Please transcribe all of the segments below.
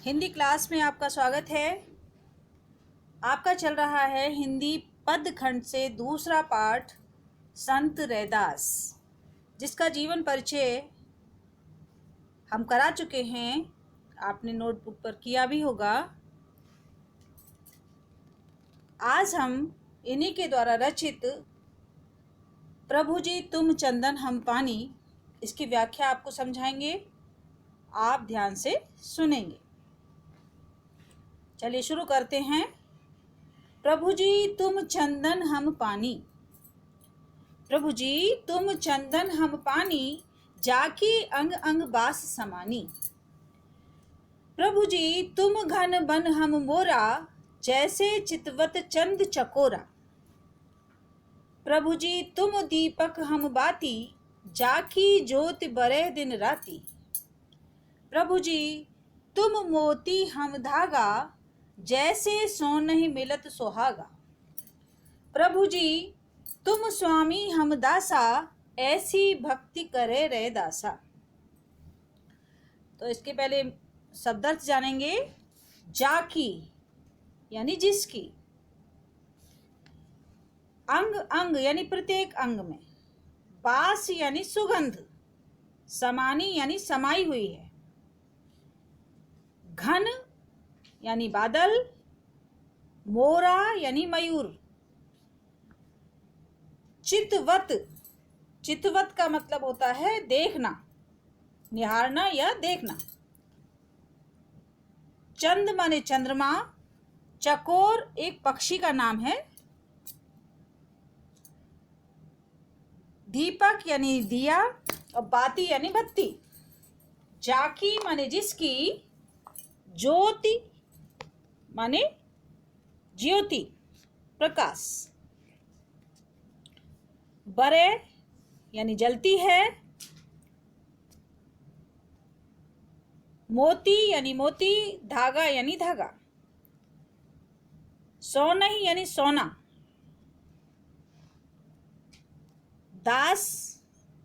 Hindi class में आपका स्वागत है। आपका चल रहा है हिंदी पद खंड से दूसरा पाठ संत रैदास, जिसका जीवन परिचय हम करा चुके हैं। आपने नोटबुक पर किया भी होगा। आज हम इन्हीं के द्वारा रचित प्रभु जी तुम चंदन हम पानी, इसकी व्याख्या आपको समझाएंगे। आप ध्यान से सुनेंगे। चलिए शुरू करते हैं। प्रभु जी तुम चंदन हम पानी, प्रभु जी तुम चंदन हम पानी, जाकी अंग अंग बास समानी। प्रभु जी तुम घन बन हम मोरा, जैसे चितवत चंद चकोरा। प्रभु जी तुम दीपक हम बाती, जाकी ज्योति बरे दिन राती। प्रभु जी तुम मोती हम धागा, जैसे सोनहि मिलत सुहागा। प्रभु जी तुम स्वामी हम दासा, ऐसी भक्ति करे रे दासा। तो इसके पहले शब्दार्थ जानेंगे। जाकी यानी जिसकी, अंग अंग यानी प्रत्येक अंग में, बास यानी सुगंध, समानी यानी समाई हुई है, घन यानी बादल, मोरा यानी मयूर, चितवत, चितवत का मतलब होता है देखना, निहारना या देखना। चंद माने चंद्रमा, चकोर एक पक्षी का नाम है, दीपक यानी दिया और बाती यानी बत्ती, जाकी माने जिसकी, ज्योति माने ज्योति प्रकाश, बरे यानी जलती है, मोती यानी मोती, धागा यानी धागा, सोनहि यानी सोना, दास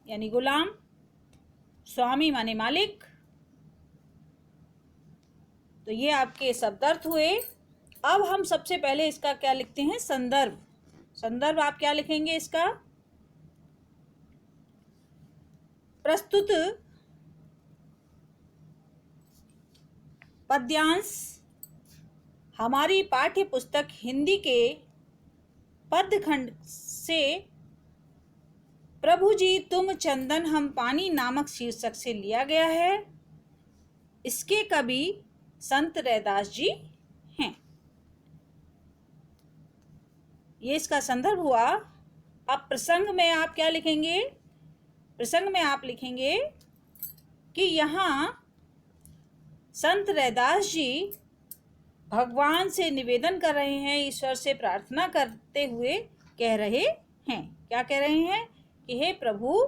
यानी गुलाम, स्वामी माने मालिक। तो ये आपके शब्दार्थ हुए। अब हम सबसे पहले इसका क्या लिखते हैं, संदर्भ। संदर्भ आप क्या लिखेंगे इसका? प्रस्तुत पद्यांश हमारी पाठ्य पुस्तक हिंदी के पदखंड से प्रभु जी तुम चंदन हम पानी नामक शीर्षक से लिया गया है। इसके कवि संत रैदास जी हैं। ये इसका संदर्भ हुआ। अब प्रसंग में आप क्या लिखेंगे? प्रसंग में आप लिखेंगे कि यहाँ संत रैदास जी भगवान से निवेदन कर रहे हैं, ईश्वर से प्रार्थना करते हुए कह रहे हैं। क्या कह रहे हैं? कि हे प्रभु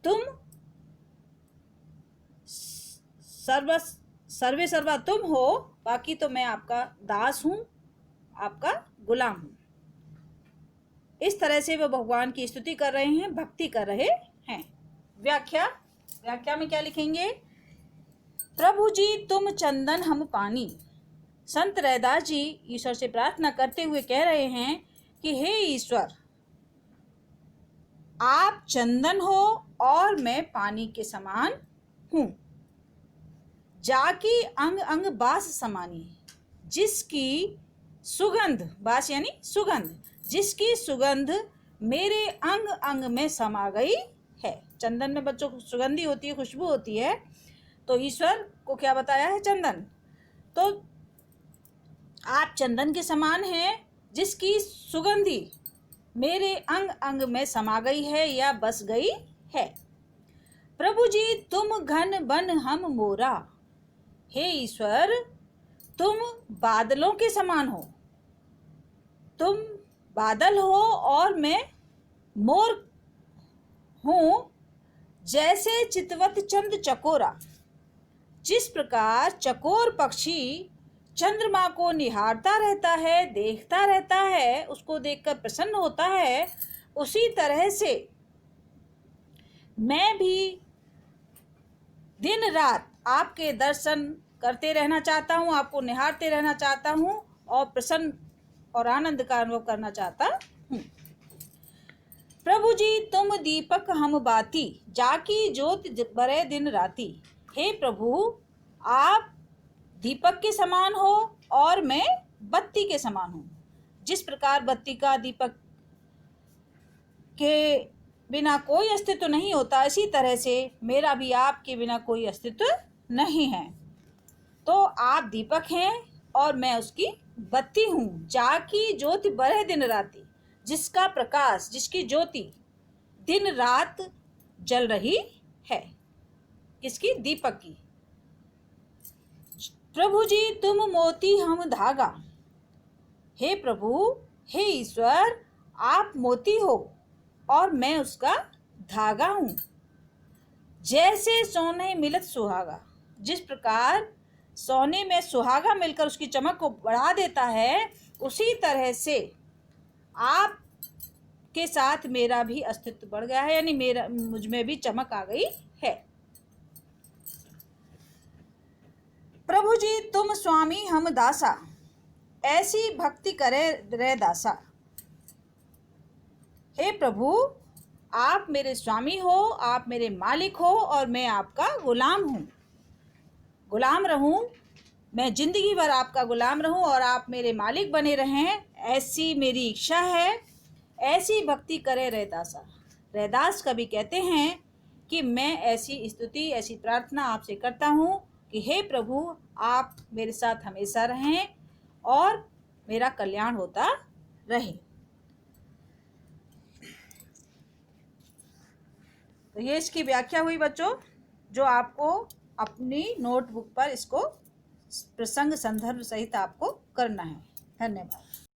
तुम सर्वे सर्वा तुम हो, बाकी तो मैं आपका दास हूँ, आपका गुलाम हूँ। इस तरह से वो भगवान की स्तुति कर रहे हैं, भक्ति कर रहे हैं। व्याख्या में क्या लिखेंगे? प्रभु जी तुम चंदन हम पानी। संत रैदास जी ईश्वर से प्रार्थना करते हुए कह रहे हैं कि हे ईश्वर, आप चंदन हो और मैं पानी के समान हूँ। जाकी अंग अंग बास समानी, जिसकी सुगंध, बास यानी सुगंध, जिसकी सुगंध मेरे अंग अंग में समा गई है। चंदन में बच्चों को सुगंधी होती है, खुशबू होती है। तो ईश्वर को क्या बताया है? चंदन। तो आप चंदन के समान हैं, जिसकी सुगंधी मेरे अंग अंग में समा गई है या बस गई है। प्रभु जी तुम घन बन हम मोरा। हे ईश्वर, तुम बादलों के समान हो। तुम बादल हो और मैं मोर हूँ, जैसे चितवत चंद चकोरा। जिस प्रकार चकोर पक्षी चंद्रमा को निहारता रहता है, देखता रहता है, उसको देखकर प्रसन्न होता है, उसी तरह से मैं भी दिन रात आपके दर्शन करते रहना चाहता हूँ, आपको निहारते रहना चाहता हूँ और प्रसन्न और आनंद का अनुभव करना चाहता हूँ। प्रभु जी तुम दीपक हम बाती, जाकी ज्योत बरे दिन राती। हे प्रभु, आप दीपक के समान हो और मैं बत्ती के समान हूँ। जिस प्रकार बत्ती का दीपक के बिना कोई अस्तित्व नहीं होता, इसी तरह से मेरा भी आपके बिना कोई अस्तित्व नहीं है। तो आप दीपक हैं और मैं उसकी बत्ती हूँ। जाकी ज्योति बरह दिन राती, जिसका प्रकाश, जिसकी ज्योति दिन रात जल रही है। किसकी? दीपक की। प्रभु जी तुम मोती हम धागा। हे प्रभु, हे ईश्वर, आप मोती हो और मैं उसका धागा हूँ। जैसे सोने मिलत सुहागा, जिस प्रकार सोने में सुहागा मिलकर उसकी चमक को बढ़ा देता है, उसी तरह से आप के साथ मेरा भी अस्तित्व बढ़ गया है, यानी मेरा मुझ में भी चमक आ गई है। प्रभु जी तुम स्वामी हम दासा, ऐसी भक्ति करे रे दासा। हे प्रभु, आप मेरे स्वामी हो, आप मेरे मालिक हो और मैं आपका गुलाम हूँ। गुलाम रहूँ, मैं जिंदगी भर आपका गुलाम रहूँ और आप मेरे मालिक बने रहें, ऐसी मेरी इच्छा है। ऐसी भक्ति करे रैदासा। रैदास कवि कहते हैं कि मैं ऐसी स्तुति, ऐसी प्रार्थना आपसे करता हूँ कि हे प्रभु, आप मेरे साथ हमेशा रहें और मेरा कल्याण होता रहे। तो ये इसकी व्याख्या हुई बच्चों, जो आपको अपनी नोटबुक पर इसको प्रसंग संदर्भ सहित आपको करना है। धन्यवाद।